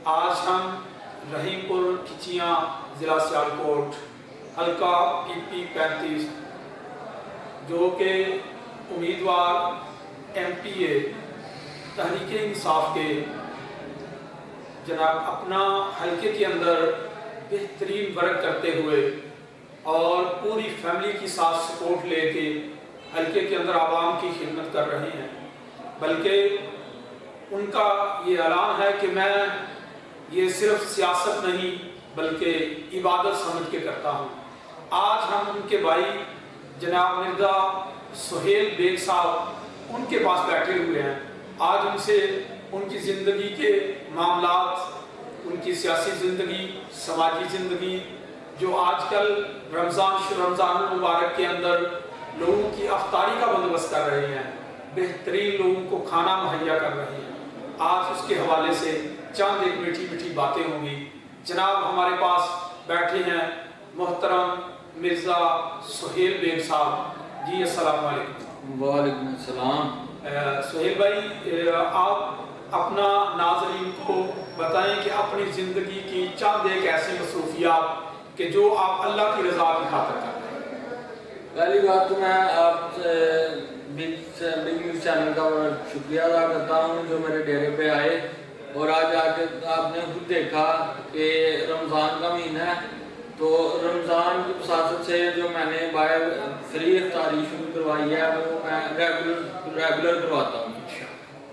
آج ہم رحیم پور کھچیاں ضلع سیالکوٹ حلقہ PP35 جو کہ امیدوار MPA تحریک انصاف کے جناب اپنا حلقے کے اندر بہترین ورک کرتے ہوئے اور پوری فیملی کی ساتھ سپورٹ لے کے حلقے کے اندر عوام کی خدمت کر رہے ہیں، بلکہ ان کا یہ اعلان ہے کہ میں یہ صرف سیاست نہیں بلکہ عبادت سمجھ کے کرتا ہوں۔ آج ہم ان کے بھائی جناب مرزا سہیل بیگ صاحب ان کے پاس بیٹھے ہوئے ہیں۔ آج ان سے ان کی زندگی کے معاملات، ان کی سیاسی زندگی، سماجی زندگی، جو آج کل رمضان المبارک کے اندر لوگوں کی افطاری کا بندوبست کر رہے ہیں، بہترین لوگوں کو کھانا مہیا کر رہے ہیں، آج اس کے حوالے سے چند ایک میٹھی میٹھی باتیں ہوں گی۔ جناب ہمارے پاس بیٹھے ہیں محترم مرزا سہیل بیگ صاحب جی، السلام علیکم۔ وعلیکم السلام۔ سہیل بھائی، آپ اپنا ناظرین کو بتائیں کہ اپنی زندگی کی چند ایک ایسی مصروفیات کہ جو آپ اللہ کی رضا کی خاطر کرتے ہیں۔ پہلی بات تو میں آپ سے بگ نیوز چینل کا شکریہ ادا کرتا ہوں جو میرے ڈیرے پہ آئے، اور آج آ کے آپ نے خود دیکھا کہ رمضان کا مہینہ ہے، تو رمضان کی بساطت سے جو میں نے باہر فری افطاری شروع کروائی ہے وہ میں ریگولر کرواتا ہوں،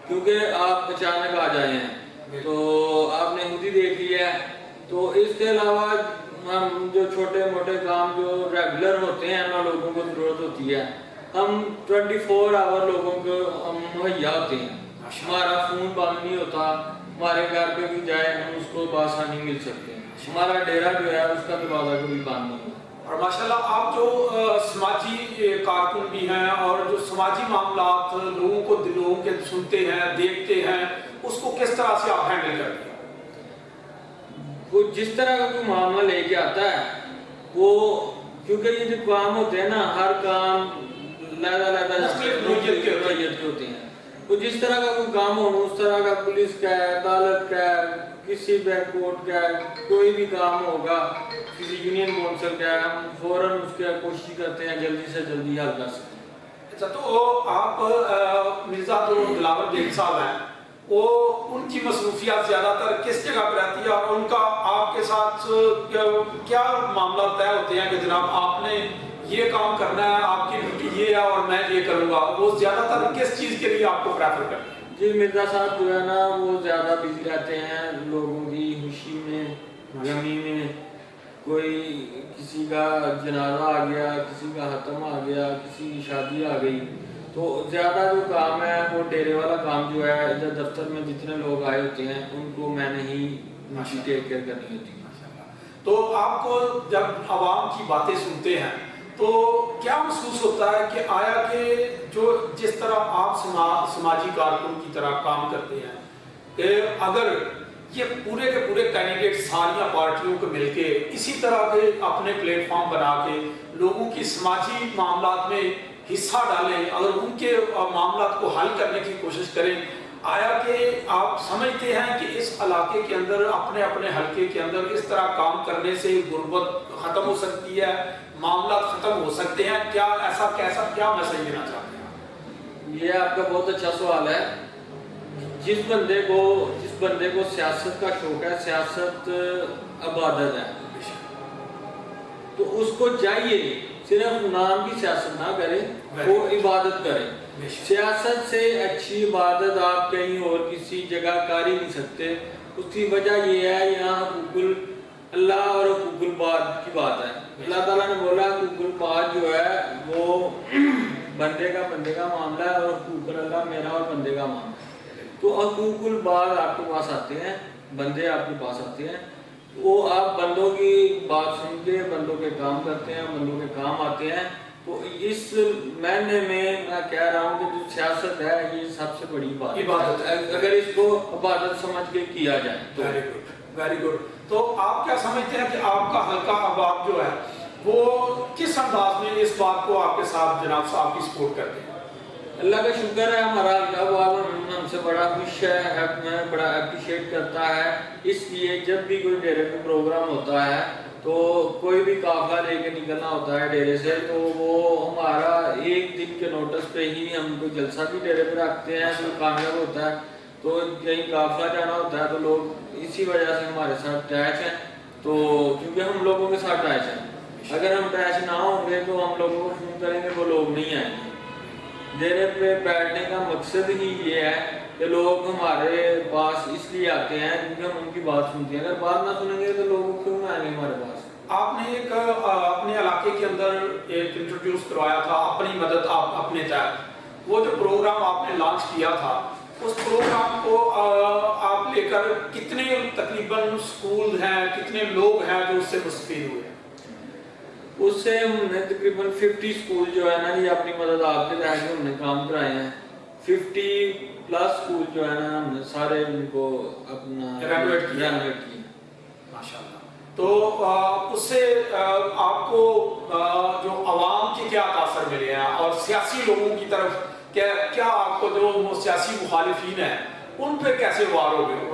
کیونکہ آپ اچانک آ جائے ہیں تو آپ نے خود ہی دیکھ لیا ہے۔ تو اس کے علاوہ ہم جو چھوٹے موٹے کام جو ریگولر ہوتے ہیں نا، لوگوں کو ضرورت ہوتی ہے، ہم 24 آور لوگوں کو مہیا ہوتے ہیں، ہمارا فون بند نہیں ہوتا، ہمارے گھر پہ بھی جائے ہم اس کو بآسانی مل سکتے ہیں، ہمارا ڈیرا جو ہے اس کا دروازہ کبھی بند نہیں ہوتا۔ اور ماشاءاللہ آپ جو سماجی کارکن بھی ہیں اور جو سماجی معاملات لوگوں کو دلوں کے سنتے ہیں دیکھتے ہیں، اس کو کس طرح سے آپ ہینڈل کرتے ہیں؟ وہ جس طرح کا کوئی معاملہ لے کے آتا ہے وہ، کیونکہ یہ جو کام ہوتے ہیں نا، ہر کام علیحدہ نوعیت کے ہوتے ہیں، وہ جس طرح کا کوئی کام ہو، اس طرح کا پولیس کا ہے، عدالت کا ہے، کسی بینک کورٹ کا ہے، کوئی بھی کام ہوگا، کسی یونین کونسل کا ہے، ہم فوراً اس کی کوشش کرتے ہیں جلدی سے جلدی حل کر سکیں۔ اچھا، تو آپ مرزا جو دلاور بیگ صاحب ہیں، وہ ان کی مصروفیات زیادہ تر کس جگہ پہ رہتی ہے، اور ان کا آپ کے ساتھ کیا معاملات طے ہوتے ہیں کہ جناب آپ نے یہ کام کرنا ہے، آپ کی ڈیوٹی یہ ہے اور میں یہ کروں گا؟ وہ زیادہ تر کس چیز کے لیے آپ کو پریفر کرتے ہیں؟ جی، مرزا صاحب جو ہے نا وہ زیادہ بزی رہتے ہیں لوگوں کی خوشی میں، غمی میں، کوئی کسی کا جنازہ آ گیا، کسی کا ختم آ گیا، کسی کی شادی آ گئی، تو زیادہ جو کام ہے وہ ڈیرے والا کام جو ہے، ادھر دفتر میں جتنے لوگ آئے ہوتے ہیں ان کو میں نے ہی ٹیک کیئر کرنی ہوتی ہے۔ تو آپ کو جب عوام کی باتیں سنتے ہیں تو کیا محسوس ہوتا ہے کہ آیا کہ جو جس طرح آپ سماجی کارکن کی طرح کام کرتے ہیں، کہ اگر یہ پورے کے پورے کینڈیڈیٹ ساریاں پارٹیوں کو مل کے اسی طرح کے اپنے پلیٹ فارم بنا کے لوگوں کی سماجی معاملات میں حصہ ڈالیں، اگر ان کے معاملات کو حل کرنے کی کوشش کریں، آیا کہ آپ سمجھتے ہیں کہ اس علاقے کے اندر اپنے اپنے حلقے کے اندر اس طرح کام کرنے سے غربت ختم ہو سکتی ہے، معاملات ختم ہو سکتے ہیں؟ کیا ایسا کیا میسج دینا چاہتے ہیں؟ یہ آپ کا بہت اچھا سوال ہے۔ جس بندے کو سیاست کا شوق ہے، سیاست عبادت ہے، تو اس کو چاہیے صرف نام کی سیاست نہ کرے، وہ عبادت کرے۔ سیاست سے اچھی عبادت آپ کہیں اور کسی جگہ کر ہی نہیں سکتے۔ اس کی وجہ یہ ہے، یہاں حقوق اللہ اور حقوق العباد کی بات ہے۔ اللہ تعالیٰ نے بولا حقوق العباد جو ہے وہ بندے کا معاملہ ہے، اور حقوق اللہ میرا اور بندے کا معاملہ ہے۔ تو حقوق العباد آپ کے پاس آتے ہیں، بندے آپ کے پاس آتے ہیں، وہ آپ بندوں کی بات سن کے بندوں کے کام کرتے ہیں، بندوں کے کام آتے ہیں۔ تو اس معنی میں کہہ رہا ہوں کہ جو سیاست ہے یہ سب سے بڑی عبادت ہے، اگر اس کو عبادت سمجھ کے کیا جائے تو۔ Very good. تو آپ کیا سمجھتے ہیں کہ آپ کا حلقہ احباب جو ہے وہ کس انداز میں اس بات کو آپ کے ساتھ جناب صاحب کی سپورٹ کرتے ہیں؟ اللہ کا شکر ہے ہمارا عوام ہم سے بڑا خوش ہے، میں بڑا اپریشیٹ کرتا ہے، اس لیے جب بھی کوئی ڈیرے پہ پروگرام ہوتا ہے تو کوئی بھی قافلہ لے کے نکلنا ہوتا ہے ڈیرے سے، تو وہ ہمارا ایک دن کے نوٹس پہ ہی ہم کوئی جلسہ بھی ڈیرے پہ رکھتے ہیں، جو کامیاب ہوتا ہے تو کہیں قافلہ جانا ہوتا ہے تو لوگ اسی وجہ سے ہمارے ساتھ اٹیچ ہیں، تو کیونکہ ہم لوگوں کے ساتھ اٹیچ ہیں، اگر ہم اٹیچ نہ ہوں گے تو ہم لوگوں کو فون کریں گے وہ لوگ نہیں آئیں گے۔ ڈیرے پہ بیٹھنے کا مقصد ہی یہ ہے کہ لوگ ہمارے پاس اس لیے آتے ہیں کیونکہ ہم ان کی بات سنتے ہیں، اگر بات نہ سنیں گے تو لوگ کیوں آئیں گے ہمارے پاس؟ آپ نے ایک اپنے علاقے کے اندر ایک انٹروڈیوس کروایا تھا اپنی مدد آپ اپنے تحت، وہ جو پروگرام آپ نے لانچ کیا تھا اس پروگرام کو آپ لے کر کتنے تقریباً سکول ہیں، کتنے لوگ ہیں جو اس سے مستفید ہوئے ہیں؟ اس سے ہم نے تقریباً 50 سکول جو ہے نا یہ اپنی مدد آپ کے تحت ہم نے کام کرائے ہیں، 50 پلس سکول جو ہے نا ہم نے سارے ان کو اپنا رینویٹ کیا۔ ماشاءاللہ۔ تو اس سے آپ کو جو عوام کے کیا تاثر ملے ہیں اور سیاسی لوگوں کی طرف کیا آپ کو جو سیاسی مخالفین ہیں ان پہ کیسے وار ہو گئے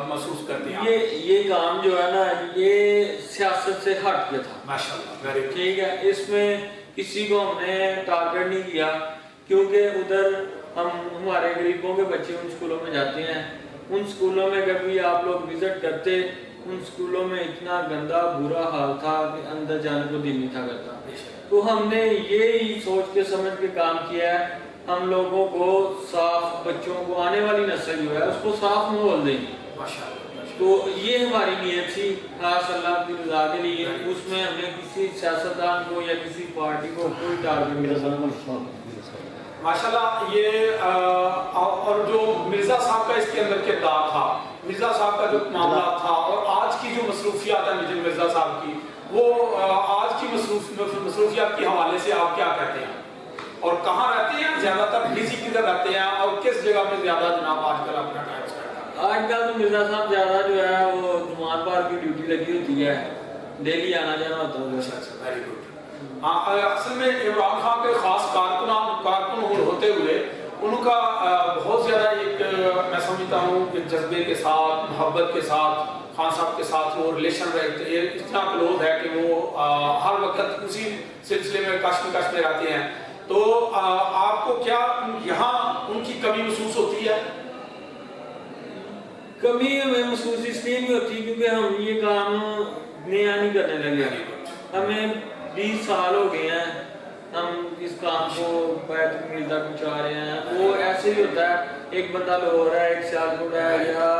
محسوس کرتے ہیں؟ یہ کام جو ہے نا یہ سیاست سے ہٹ کے تھا، ماشاءاللہ، ٹھیک ہے، اس میں کسی کو ہم نے ٹارگٹ نہیں کیا، کیونکہ ادھر ہمارے غریبوں کے بچے ان سکولوں میں جاتے ہیں، ان سکولوں میں کبھی آپ لوگ وزٹ کرتے، ان سکولوں میں اتنا گندا برا حال تھا کہ اندر جانے کو دل نہیں تھا کرتا، تو ہم نے یہی سوچ کے سمجھ کے کام کیا ہے ہم لوگوں کو صاف بچوں کو آنے والی نسل جو ہے اس کو صاف ماحول دیں گے، تو یہ ہماری نیت تھی خاص اللہ کی رضا کے لیے، اس میں ہمیں کسی سیاستدان کو یا کسی پارٹی کو کوئی ٹارگٹ نہیں۔ ماشاءاللہ، یہ اور جو مرزا صاحب کا اس کے اندر کردار تھا، مرزا صاحب کا جو معاملہ تھا اور آج کی جو مصروفیات ہیں مجھے مرزا صاحب کی، وہ آج کی مصروفیات کے حوالے سے آپ کیا کہتے ہیں اور کہاں رہتے ہیں زیادہ تر، بزی کدھر رہتے ہیں اور کس جگہ میں زیادہ جناب آج کل اپنا ٹائم اسپینڈ کرتے ہیں؟ آج کل تو مرزا صاحب زیادہ جو ہے وہ زمان پار کی ڈیوٹی لگی ہوتی ہے، ڈیلی آنا جانا ہوتا ہے۔ اچھا، ویری گڈ۔ اصل میں عمران خان کے خاص کارکن ہوتے ہوئے ان کا بہت زیادہ ایک میں سمجھتا ہوں کہ جذبے کے ساتھ، محبت کے ساتھ خان صاحب کے ساتھ وہ ریلیشن رہتے ہیں، اتنا کلوز ہے کہ وہ ہر وقت اسی سلسلے میں کش میں رہتے ہیں، تو آپ کو کیا یہاں ان کی کمی محسوس ہوتی ہے؟ کمی ہمیں محسوس اس لیے نہیں ہوتی کیونکہ ہم یہ کام نیا نہیں کرنے لگے، ہمیں 20 سال ہو گئے ہیں ہم اس کام کو بیت تکمیل تک پہنچا رہے ہیں، وہ ایسے ہی ہوتا ہے ایک بندہ لاہور ہے ایک سیالکوٹ ہے یا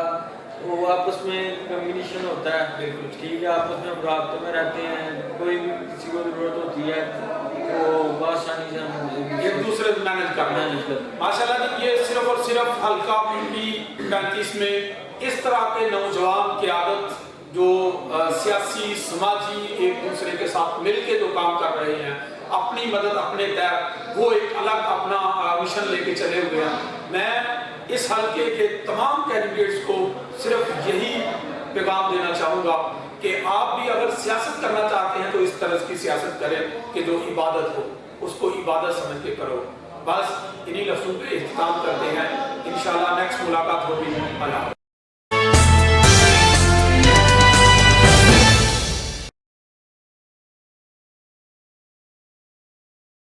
وہ آپس میں کمیونیشن ہوتا ہے، بالکل ٹھیک ہے، آپس میں رابطے میں رہتے ہیں، کوئی بھی کسی کو ضرورت ہوتی ہے تو بآسانی سے ہم ایک دوسرے سے مینج کرنا ہے۔ ماشاءاللہ، یہ صرف اور صرف حلقہ PPP 35 میں اس طرح کے نوجوان قیادت جو سیاسی سماجی ایک دوسرے کے ساتھ مل کے جو کام کر رہے ہیں، اپنی مدد اپنے تحت، وہ ایک الگ اپنا مشن لے کے چلے ہوئے ہیں۔ میں اس حلقے کے تمام کینڈیڈیٹس کو صرف یہی پیغام دینا چاہوں گا کہ آپ بھی اگر سیاست کرنا چاہتے ہیں تو اس طرح کی سیاست کریں کہ جو عبادت ہو، اس کو عبادت سمجھ کے کرو۔ بس انہی لفظوں پہ اختتام کرتے ہیں، انشاءاللہ نیکسٹ ملاقات ہوگی۔ اللہ